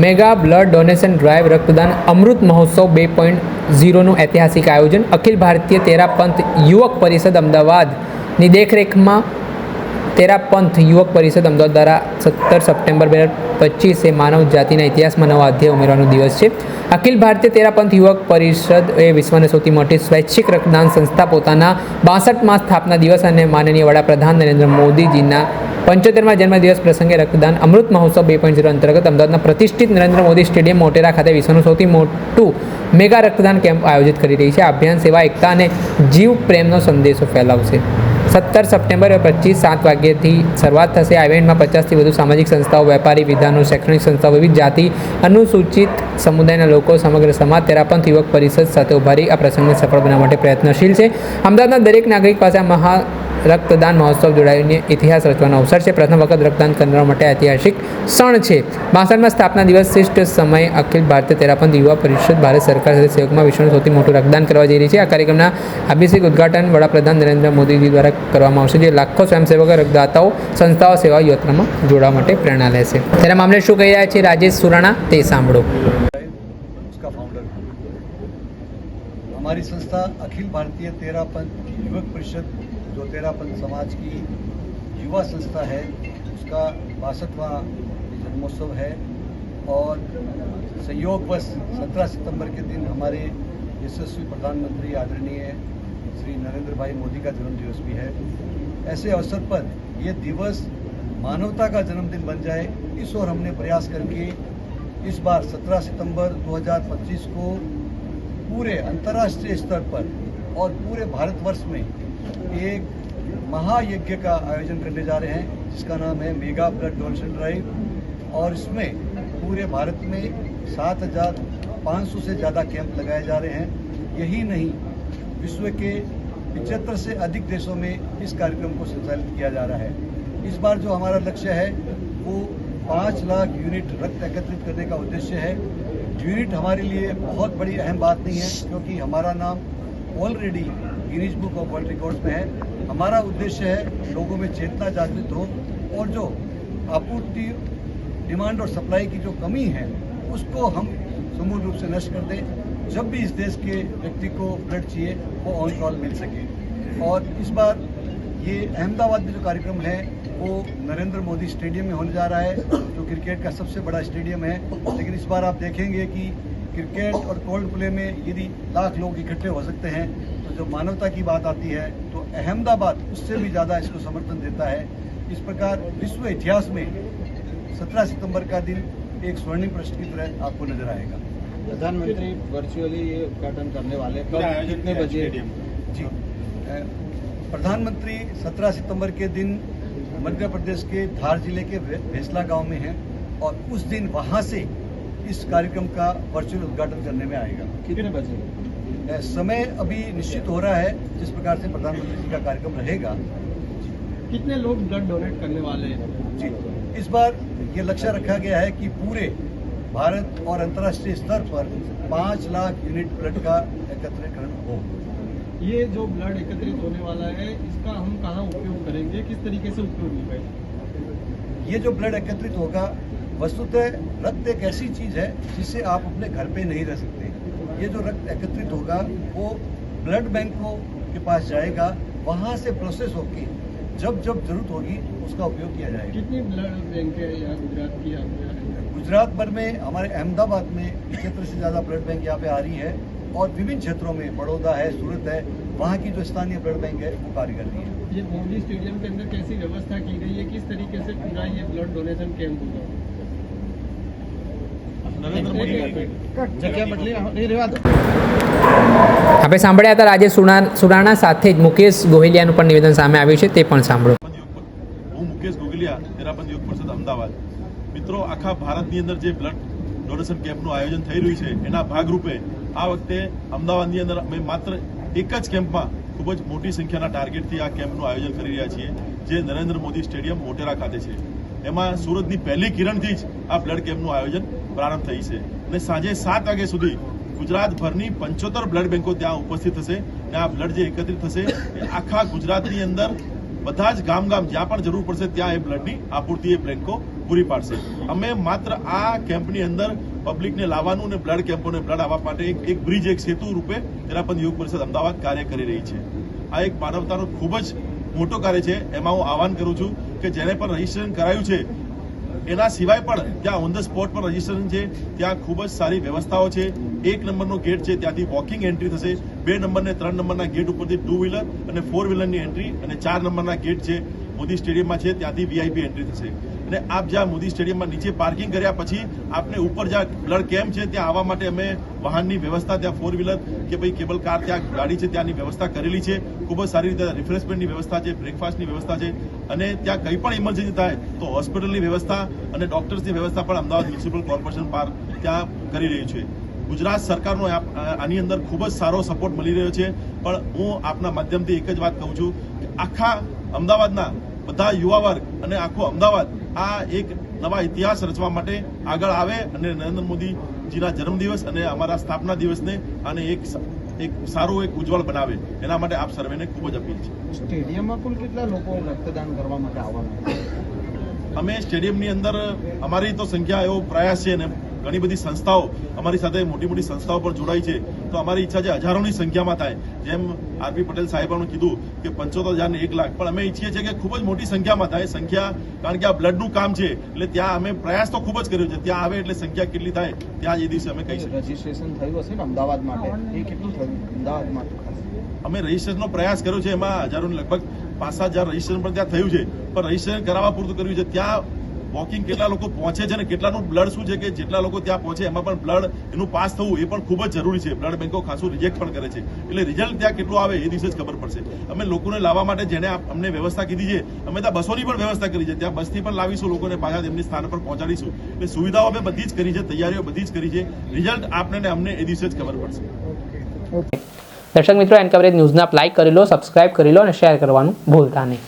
Mega blood donation drive રક્તદાન અમૃત મહોત્સવ 2.0નું ઐતિહાસિક આયોજન અખિલ ભારતીય તેરાપંથ યુવક પરિષદ અમદાવાદની દેખરેખમાં તેરાપંથ યુવક પરિષદ અમદાવાદ દ્વારા 17 સપ્ટેમ્બર 2025 માનવ જાતિના ઇતિહાસમાં નવા અધ્યાય ઉમેરવાનો દિવસ છે। અખિલ ભારતીય તેરાપંથ યુવક પરિષદ એ વિશ્વની સૌથી મોટી સ્વૈચ્છિક રક્તદાન સંસ્થા પોતાના 62મા સ્થાપના દિવસ અને માનનીય વડાપ્રધાન નરેન્દ્ર મોદીજીના 75મા જન્મદિવસ પ્રસંગે રક્તદાન અમૃત મહોત્સવ 2.0 અંતર્ગત અમદાવાદના પ્રતિષ્ઠિત નરેન્દ્ર મોદી સ્ટેડિયમ મોટેરા ખાતે વિશ્વનું સૌથી મોટું મેગા રક્તદાન કેમ્પ આયોજિત કરી રહી છે। આ અભિયાન સેવા, એકતા અને જીવ પ્રેમનો સંદેશો ફેલાવશે। 17 સપ્ટેમ્બર 2025 7 વાગ્યાથી શરૂઆત થશે। આ ઇવેન્ટમાં 50થી વધુ સામાજિક સંસ્થાઓ, વેપારી, વિધાનો, શૈક્ષણિક સંસ્થાઓ, વિવિધ જાતિ અનુસૂચિત સમુદાયના લોકો, સમગ્ર સમાજ તેરાપંથ યુવક પરિષદ સાથે ઉભારી આ પ્રસંગને સફળ બનાવવા માટે પ્રયત્નશીલ છે। અમદાવાદના દરેક નાગરિક પાસે આ મહા રક્તદાન મહોત્સવ જોડાઈને ઇતિહાસ રચવાનો અવસર છે। પ્રથમ વખત રક્તદાન કરવા માટે ઐતિહાસિક ક્ષણ છે। 62મા સ્થાપના દિવસ શ્રેષ્ઠ સમય અખિલ ભારતીય તેરાપંથ યુવા પરિષદ ભારત સરકાર સાથે સહયોગમાં વિશ્વનું સૌથી મોટું રક્તદાન કરવા જઈ રહી છે। આ કાર્યક્રમના અભિષેક ઉદ્ઘાટન વડાપ્રધાન નરેન્દ્ર મોદીજી દ્વારા કરવામાં આવશે, જે લાખો સ્વયંસેવકો, રક્તદાતાઓ, સંસ્થાઓ સેવા યાત્રામાં જોડાવા માટે પ્રેરણા લેશે। તેના મામલે શું કહી રહ્યા છે રાજેશ સુરાણા, તે સાંભળો। उसका फाउंडर हमारी संस्था अखिल भारतीय तेरापंथ युवक परिषद, जो तेरापंथ समाज की युवा संस्था है, उसका 62वां जन्मोत्सव है और संयोगवश 17 सितंबर के दिन हमारे यशस्वी प्रधानमंत्री आदरणीय श्री नरेंद्र भाई मोदी का जन्मदिवस भी है। ऐसे अवसर पर ये दिवस मानवता का जन्मदिन बन जाए, इस ओर हमने प्रयास करके इस बार 17 सितंबर 2025 को पूरे अंतर्राष्ट्रीय स्तर पर और पूरे भारतवर्ष में एक महायज्ञ का आयोजन करने जा रहे हैं, जिसका नाम है मेगा ब्लड डोनेशन ड्राइव। और इसमें पूरे भारत में 7,500 से ज़्यादा कैंप लगाए जा रहे हैं। यही नहीं, विश्व के 75 से अधिक देशों में इस कार्यक्रम को संचालित किया जा रहा है। इस बार जो हमारा लक्ष्य है वो 5 लाख यूनिट रक्त एकत्रित करने का उद्देश्य है। यूनिट हमारे लिए बहुत बड़ी अहम बात नहीं है, क्योंकि हमारा नाम already Guinness book of world records में है। हमारा उद्देश्य है लोगों में चेतना जागृत हो और जो आपूर्ति, डिमांड और सप्लाई की जो कमी है उसको हम समूल रूप से नष्ट कर दें। जब भी इस देश के व्यक्ति को ब्लड चाहिए वो ऑन कॉल मिल सके। और इस बार ये अहमदाबाद में जो कार्यक्रम है वो नरेंद्र मोदी स्टेडियम में होने जा रहा है, जो क्रिकेट का सबसे बड़ा स्टेडियम है। लेकिन इस बार आप देखेंगे कि क्रिकेट और कोल्ड प्ले में यदि लाख लोग इकट्ठे हो सकते हैं, तो जो मानवता की बात आती है तो अहमदाबाद उससे भी ज़्यादा इसको समर्थन देता है। इस प्रकार विश्व इतिहास में 17 सितंबर का दिन एक स्वर्णिम पृष्ठ की तरह आपको नजर आएगा। प्रधानमंत्री वर्चुअली ये उद्घाटन करने वाले, कितने बजे? जी, प्रधानमंत्री 17 सितंबर के दिन मध्य प्रदेश के धार जिले के भेसला गांव में हैं और उस दिन वहां से इस कार्यक्रम का वर्चुअल उद्घाटन करने में आएगा। कितने बजे? समय अभी निश्चित हो रहा है, जिस प्रकार से प्रधानमंत्री जी का कार्यक्रम रहेगा। कितने लोग ब्लड डोनेट करने वाले हैं? जी, इस बार ये लक्ष्य रखा गया है कि पूरे भारत और अंतर्राष्ट्रीय स्तर पर 5 लाख यूनिट ब्लड का एकत्रीकरण हो। ये जो ब्लड एकत्रित होने वाला है, इसका हम कहाँ उपयोग करेंगे, किस तरीके से उपयोग होगा? ये जो ब्लड एकत्रित होगा, वस्तुतः रक्त एक ऐसी चीज़ है जिससे आप अपने घर पे नहीं रह सकते। ये जो रक्त एकत्रित होगा वो ब्लड बैंकों के पास जाएगा, वहाँ से प्रोसेस होकर जब जब जरूरत होगी उसका उपयोग किया जाएगा। कितनी ब्लड बैंक है यहाँ गुजरात की? गुजरात भर में हमारे अहमदाबाद में 75 से ज़्यादा ब्लड बैंक यहाँ पे आ रही है और विभिन्न क्षेत्रों में बड़ौदा है, सूरत है, वहाँ की जो स्थानीय ब्लड बैंक है वो कार्य कर रही है। ये मोदी स्टेडियम के अंदर कैसी व्यवस्था की गई है, किस तरीके से पूरा ये ब्लड डोनेशन कैंप होगा? આપણે સાંભળ્યા હતા રાજેશ સુરાણા, સાથે જ મુકેશ ગોહિલિયાનું પણ નિવેદન સામે આવ્યું છે, તે પણ સાંભળો। હું મુકેશ ગોહિલિયા, તેરાપંથ યુવક પરિષદ અમદાવાદ। મિત્રો, આખા ભારતની અંદર જે બ્લડ ડોનેશન કેમ્પનું આયોજન થઈ રહ્યું છે એના ભાગરૂપે આ વખતે અમદાવાદની અંદર અમે માત્ર એક જ કેમ્પમાં ખૂબ જ મોટી સંખ્યાના ટાર્ગેટથી આ કેમ્પનું આયોજન કરી રહ્યા છીએ, જે નરેન્દ્ર મોદી સ્ટેડિયમ મોટેરા ખાતે છે। એમાં સુરતની પહેલી કિરણથી જ આ બ્લડ કેમ્પનું આયોજન પ્રારંભ થઈ છે અને સાંજે 7 વાગ્યા સુધી ગુજરાતભરની 75 બ્લડ બેંકો ત્યાં ઉપસ્થિત થશે અને આ બ્લડ જે એકત્રિત થશે એ આખા ગુજરાતની અંદર બધા જ ગામ જ્યાં પણ જરૂર પડશે ત્યાં એ બ્લડની આપૂર્તિ એ બેંકો પૂરી પાડશે. અમે માત્ર આ કેમ્પની અંદર પબ્લિકને લાવવાનું અને બ્લડ કેમ્પોને બ્લડ આપવા માટે એક બ્રિજ, એક સેતુ રૂપે તેરાપંથ યુવક પરિષદ અમદાવાદ કાર્ય કરી રહી છે. આ એક માનવતાનો ખૂબ જ મોટો કાર્ય છે. એમાં હું આહવાન કરું છું કે જેને પણ રજીસ્ટ્રેશન કરાયું છે એના સિવાય પણ ત્યાં ઓન ધ સ્પોટ પર રજીસ્ટ્રેશન છે. ત્યાં ખૂબ જ સારી વ્યવસ્થાઓ છે. 1 નંબરનો ગેટ છે, ત્યાંથી વોકિંગ એન્ટ્રી થશે. 2 નંબર ને 3 નંબરના ગેટ ઉપરથી 2 વ્હીલર અને 4 વ્હીલરની એન્ટ્રી, અને 4 નંબરના ગેટ છે મોદી સ્ટેડિયમમાં છે, ત્યાંથી VIP એન્ટ્રી થશે. અને આપ જ્યાં મોદી સ્ટેડિયમમાં નીચે પાર્કિંગ કર્યા પછી આપને ઉપર જ્યાં બ્લડ કેમ્પ છે ત્યાં આવવા માટે અમે વાહનની વ્યવસ્થા, ત્યાં 4 વ્હીલર કે ભાઈ કેબલ કાર, ત્યાં ગાડી છે ત્યાંની વ્યવસ્થા કરેલી છે. ખૂબ જ સારી રીતે રિફ્રેશમેન્ટની વ્યવસ્થા છે, બ્રેકફાસ્ટની વ્યવસ્થા છે, અને ત્યાં કંઈ પણ ઇમરજન્સી થાય તો હોસ્પિટલની વ્યવસ્થા અને ડોક્ટર્સની વ્યવસ્થા પણ અમદાવાદ મ્યુનિસિપલ કોર્પોરેશન પાર્ક ત્યાં કરી રહ્યું છે. ગુજરાત સરકારનો આની અંદર ખૂબ જ સારો સપોર્ટ મળી રહ્યો છે. પણ હું આપના માધ્યમથી એક જ વાત કહું છું કે આખા અમદાવાદના બધા યુવા વર્ગ અને આખું અમદાવાદ આ એક નવા ઇતિહાસ રચવા માટે આગળ આવે અને નરેન્દ્ર મોદીજીના જન્મદિવસ અને અમારા સ્થાપના દિવસને અને એક સારું એક ઉજ્જવળ બનાવે, એના માટે આપ સર્વેને ખૂબ જ અપીલ છે. સ્ટેડિયમમાં કુલ કેટલા લોકો રક્તદાન કરવા માટે આવવાના? અમે સ્ટેડિયમની અંદર અમારી તો સંખ્યા એવો પ્રયાસ છે, અને ઘણી બધી સંસ્થાઓ અમારી સાથે મોટી સંસ્થાઓ પણ જોડાઈ છે. તો અમારી ઈચ્છા છે હજારોની સંખ્યામાં થાય. જેમ RP પટેલ સાહેબાનું કીધું કે 75,000 ને 1 લાખ, પણ અમે ઈચ્છીએ છીએ કે ખૂબ જ મોટી સંખ્યામાં થાય. સંખ્યા, કારણ કે આ બ્લડનું કામ છે એટલે ત્યાં અમે પ્રયાસ તો ખૂબ જ કર્યો છે. ત્યાં આવે એટલે સંખ્યા કેટલી થાય ત્યાં એ દિવસે અમે કહી શકીએ. રજીસ્ટ્રેશન થયું હશે ને અમદાવાદ માટે, એ કેટલું થયું અમદાવાદ માટે? અમે રજીસ્ટ્રેશનનો પ્રયાસ કર્યો છે, એમાં હજારો, લગભગ 5-7 હજાર રજીસ્ટ્રેશન પણ ત્યાં થયું છે. પણ રજીસ્ટ્રેશન કરાવવા પૂરતું કર્યું છે. ત્યાં વોકિંગ કેટલા લોકો પહોંચે છે અને કેટલાનું બ્લડ શું છે કે જેટલા લોકો ત્યાં પહોંચે એમાં પણ બ્લડ એનું પાસ થવું એ પણ ખૂબ જ જરૂરી છે. બ્લડ બેંકો ખાસું રિજેક્ટ પણ કરે છે, એટલે રિઝલ્ટ ત્યાં કેટલું આવે એ દિવસે જ ખબર પડશે. અમે લોકોને લાવવા માટે જેને અમને વ્યવસ્થા કીધી છે, અમે ત્યાં બસોની પણ વ્યવસ્થા કરી છે. ત્યાં બસથી પણ લાવીશું લોકોને, પાછા તેમની સ્થાન પર પહોંચાડીશું. એટલે સુવિધાઓ અમે બધી જ કરી છે, તૈયારીઓ બધી જ કરી છે. રિઝલ્ટ આપને ને અમને એ દિવસે જ ખબર પડશે. દર્શક મિત્રો, એન કવરેજ ન્યૂઝને આપ લાઈક કરી લો, સબસ્ક્રાઇબ કરી લો અને શેર કરવાનું ભૂલતા નહીં.